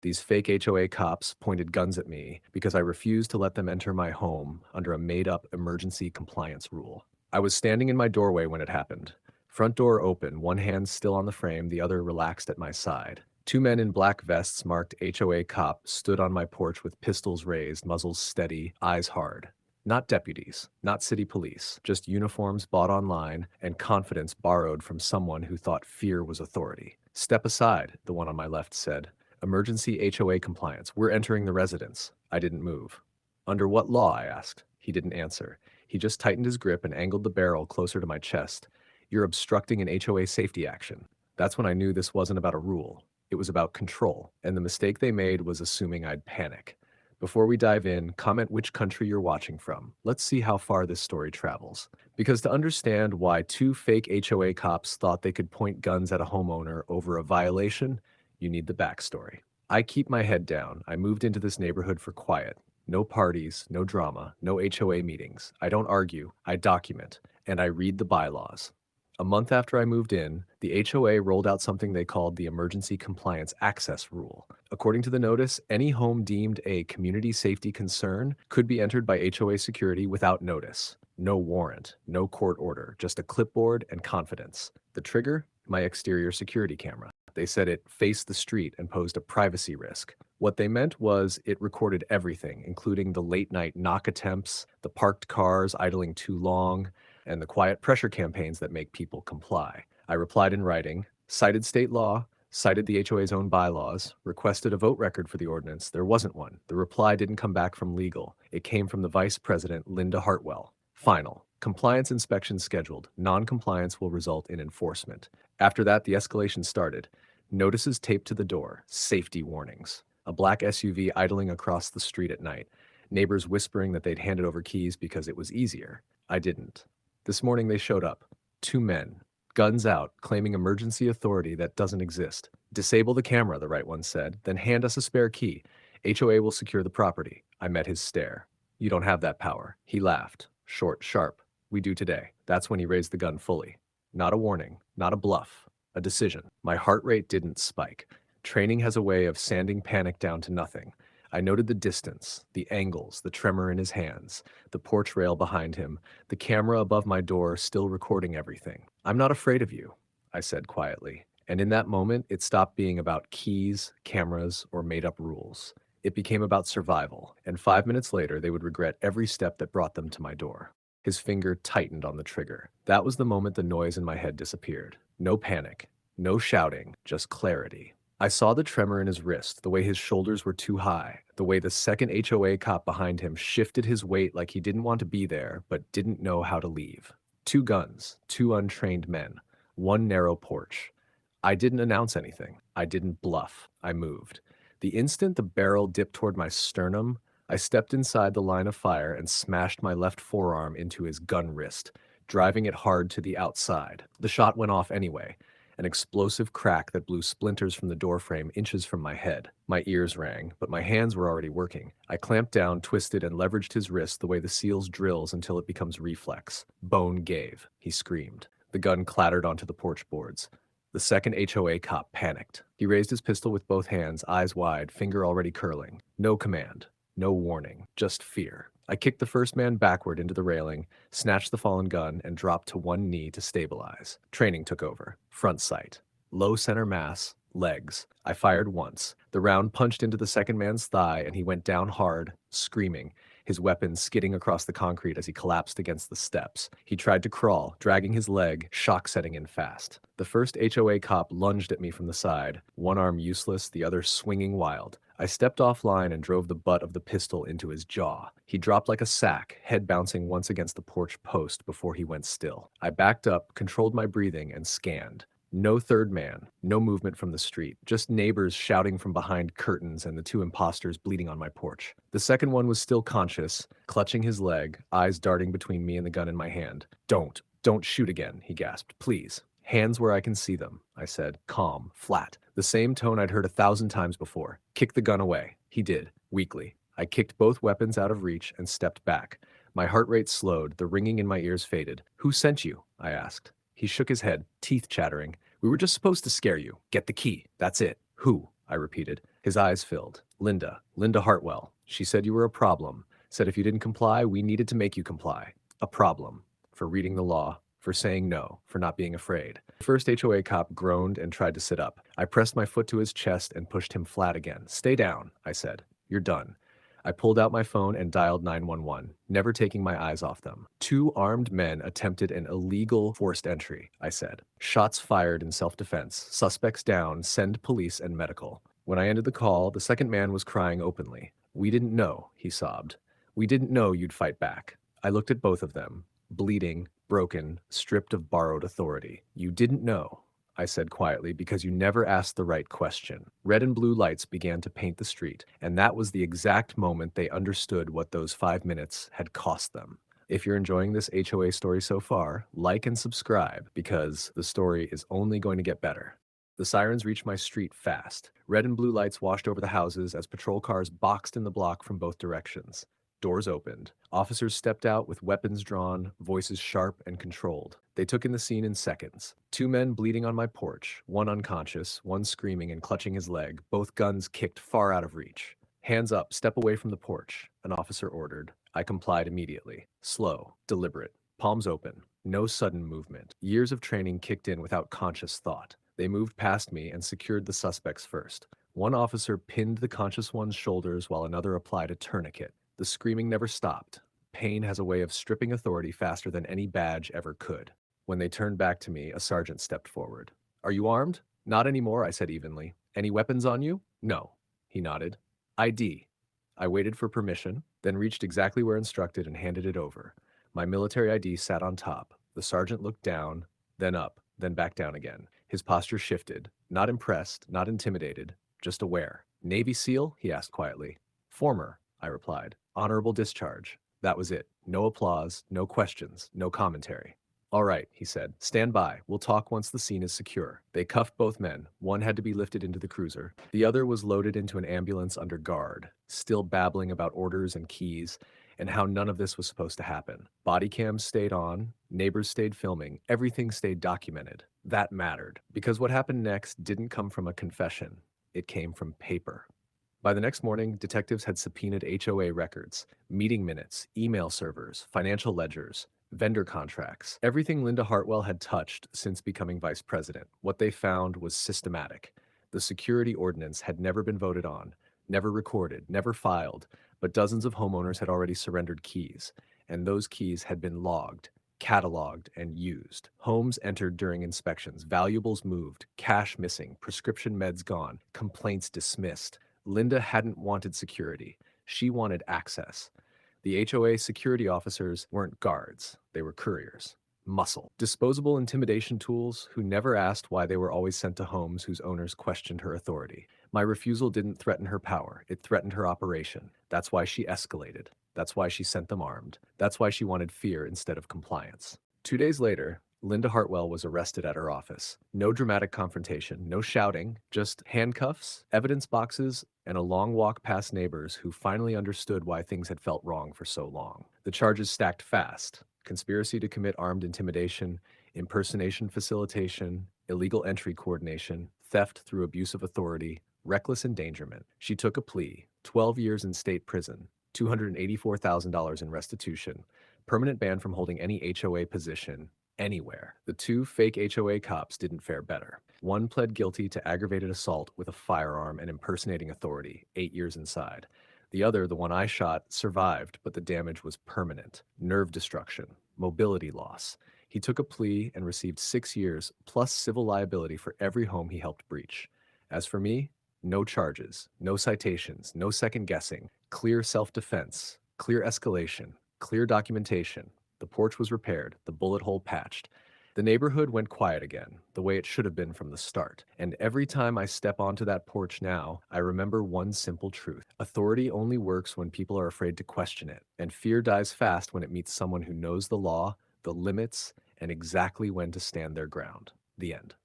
These fake HOA cops pointed guns at me because I refused to let them enter my home under a made-up emergency compliance rule. I was standing in my doorway when it happened. Front door open, one hand still on the frame, the other relaxed at my side. Two men in black vests marked HOA cop stood on my porch with pistols raised, muzzles steady, eyes hard. Not deputies, not city police, just uniforms bought online and confidence borrowed from someone who thought fear was authority. "Step aside," the one on my left said. "Emergency HOA compliance. We're entering the residence." I didn't move. "Under what law?" I asked. He didn't answer. He just tightened his grip and angled the barrel closer to my chest. "You're obstructing an HOA safety action." That's when I knew this wasn't about a rule. It was about control, and the mistake they made was assuming I'd panic. Before we dive in, comment which country you're watching from. Let's see how far this story travels. Because to understand why two fake HOA cops thought they could point guns at a homeowner over a violation, you need the backstory. I keep my head down. I moved into this neighborhood for quiet. No parties, no drama, no HOA meetings. I don't argue, I document, and I read the bylaws. A month after I moved in, the HOA rolled out something they called the Emergency Compliance Access Rule. According to the notice, any home deemed a community safety concern could be entered by HOA security without notice. No warrant, no court order, just a clipboard and confidence. The trigger? My exterior security camera. They said it faced the street and posed a privacy risk. What they meant was it recorded everything, including the late-night knock attempts, the parked cars idling too long, and the quiet pressure campaigns that make people comply. I replied in writing, cited state law, cited the HOA's own bylaws, requested a vote record for the ordinance. There wasn't one. The reply didn't come back from legal. It came from the Vice President, Linda Hartwell. Final. Compliance inspection scheduled. Non-compliance will result in enforcement. After that, the escalation started. Notices taped to the door. Safety warnings. A black SUV idling across the street at night. Neighbors whispering that they'd handed over keys because it was easier. I didn't. This morning they showed up. Two men. Guns out, claiming emergency authority that doesn't exist. "Disable the camera," the right one said, "then hand us a spare key. HOA will secure the property." I met his stare. "You don't have that power." He laughed. Short, sharp. "We do today." That's when he raised the gun fully. Not a warning, not a bluff, a decision. My heart rate didn't spike. Training has a way of sanding panic down to nothing. I noted the distance, the angles, the tremor in his hands, the porch rail behind him, the camera above my door still recording everything. "I'm not afraid of you," I said quietly. And in that moment, it stopped being about keys, cameras, or made-up rules. It became about survival, and 5 minutes later, they would regret every step that brought them to my door. His finger tightened on the trigger. That was the moment the noise in my head disappeared. No panic, no shouting, just clarity. I saw the tremor in his wrist, the way his shoulders were too high, the way the second HOA cop behind him shifted his weight like he didn't want to be there, but didn't know how to leave. Two guns, two untrained men, one narrow porch. I didn't announce anything. I didn't bluff. I moved. The instant the barrel dipped toward my sternum, I stepped inside the line of fire and smashed my left forearm into his gun wrist, driving it hard to the outside. The shot went off anyway. An explosive crack that blew splinters from the doorframe inches from my head. My ears rang, but my hands were already working. I clamped down, twisted, and leveraged his wrist the way the seals drills until it becomes reflex. Bone gave. He screamed. The gun clattered onto the porch boards. The second HOA cop panicked. He raised his pistol with both hands, eyes wide, finger already curling. No command. No warning. Just fear. I kicked the first man backward into the railing, snatched the fallen gun, and dropped to one knee to stabilize. Training took over. Front sight. Low center mass. Legs. I fired once. The round punched into the second man's thigh, and he went down hard, screaming, his weapon skidding across the concrete as he collapsed against the steps. He tried to crawl, dragging his leg, shock setting in fast. The first HOA cop lunged at me from the side, one arm useless, the other swinging wild. I stepped offline and drove the butt of the pistol into his jaw. He dropped like a sack, head bouncing once against the porch post before he went still. I backed up, controlled my breathing, and scanned. No third man, no movement from the street, just neighbors shouting from behind curtains and the two imposters bleeding on my porch. The second one was still conscious, clutching his leg, eyes darting between me and the gun in my hand. Don't shoot again," he gasped. "Please." "Hands where I can see them," I said, calm, flat. The same tone I'd heard 1,000 times before. "Kick the gun away." He did, weakly. I kicked both weapons out of reach and stepped back. My heart rate slowed, the ringing in my ears faded. "Who sent you?" I asked. He shook his head, teeth chattering. "We were just supposed to scare you. Get the key. That's it." "Who?" I repeated. His eyes filled. Linda Hartwell. She said you were a problem. Said if you didn't comply, we needed to make you comply. A problem. For reading the law. For saying no. For not being afraid. The first HOA cop groaned and tried to sit up. I pressed my foot to his chest and pushed him flat again. Stay down, I said. You're done. I pulled out my phone and dialed 911, never taking my eyes off them. 2 armed men attempted an illegal forced entry, I said. Shots fired in self-defense. Suspects down. Send police and medical. When I ended the call, the second man was crying openly. We didn't know, he sobbed. We didn't know you'd fight back. I looked at both of them, bleeding, broken, stripped of borrowed authority. You didn't know, I said quietly, because you never asked the right question. Red and blue lights began to paint the street, and that was the exact moment they understood what those 5 minutes had cost them. If you're enjoying this HOA story so far, like and subscribe, because the story is only going to get better. The sirens reached my street fast. Red and blue lights washed over the houses as patrol cars boxed in the block from both directions. Doors opened. Officers stepped out with weapons drawn, voices sharp and controlled. They took in the scene in seconds. 2 men bleeding on my porch, one unconscious, one screaming and clutching his leg, both guns kicked far out of reach. Hands up, step away from the porch, an officer ordered. I complied immediately. Slow, deliberate, palms open, no sudden movement. Years of training kicked in without conscious thought. They moved past me and secured the suspects first. One officer pinned the conscious one's shoulders while another applied a tourniquet. The screaming never stopped. Pain has a way of stripping authority faster than any badge ever could. When they turned back to me, a sergeant stepped forward. Are you armed? Not anymore, I said evenly. Any weapons on you? No. He nodded. ID. I waited for permission, then reached exactly where instructed and handed it over. My military ID sat on top. The sergeant looked down, then up, then back down again. His posture shifted. Not impressed, not intimidated, just aware. Navy SEAL? He asked quietly. Former, I replied. Honorable discharge. That was it. No applause, no questions, no commentary. All right, he said. Stand by. We'll talk once the scene is secure. They cuffed both men. One had to be lifted into the cruiser. The other was loaded into an ambulance under guard, still babbling about orders and keys and how none of this was supposed to happen. Body cams stayed on, neighbors stayed filming, everything stayed documented. That mattered, because what happened next didn't come from a confession. It came from paper. By the next morning, detectives had subpoenaed HOA records, meeting minutes, email servers, financial ledgers, vendor contracts, everything Linda Hartwell had touched since becoming vice president. What they found was systematic. The security ordinance had never been voted on, never recorded, never filed, but dozens of homeowners had already surrendered keys, and those keys had been logged, cataloged, and used. Homes entered during inspections, valuables moved, cash missing, prescription meds gone, complaints dismissed. Linda hadn't wanted security. She wanted access. The HOA security officers weren't guards. They were couriers. Muscle. Disposable intimidation tools who never asked why they were always sent to homes whose owners questioned her authority. My refusal didn't threaten her power. It threatened her operation. That's why she escalated. That's why she sent them armed. That's why she wanted fear instead of compliance. 2 days later, Linda Hartwell was arrested at her office. No dramatic confrontation, no shouting, just handcuffs, evidence boxes, and a long walk past neighbors who finally understood why things had felt wrong for so long. The charges stacked fast: conspiracy to commit armed intimidation, impersonation facilitation, illegal entry coordination, theft through abuse of authority, reckless endangerment. She took a plea: 12 years in state prison, $284,000 in restitution, permanent ban from holding any HOA position anywhere. The 2 fake HOA cops didn't fare better. One pled guilty to aggravated assault with a firearm and impersonating authority, 8 years inside. The other, the one I shot, survived, but the damage was permanent. Nerve destruction, mobility loss. He took a plea and received 6 years plus civil liability for every home he helped breach. As for me, no charges, no citations, no second guessing, clear self-defense, clear escalation, clear documentation. The porch was repaired, the bullet hole patched. The neighborhood went quiet again, the way it should have been from the start. And every time I step onto that porch now, I remember one simple truth. Authority only works when people are afraid to question it, and fear dies fast when it meets someone who knows the law, the limits, and exactly when to stand their ground. The end.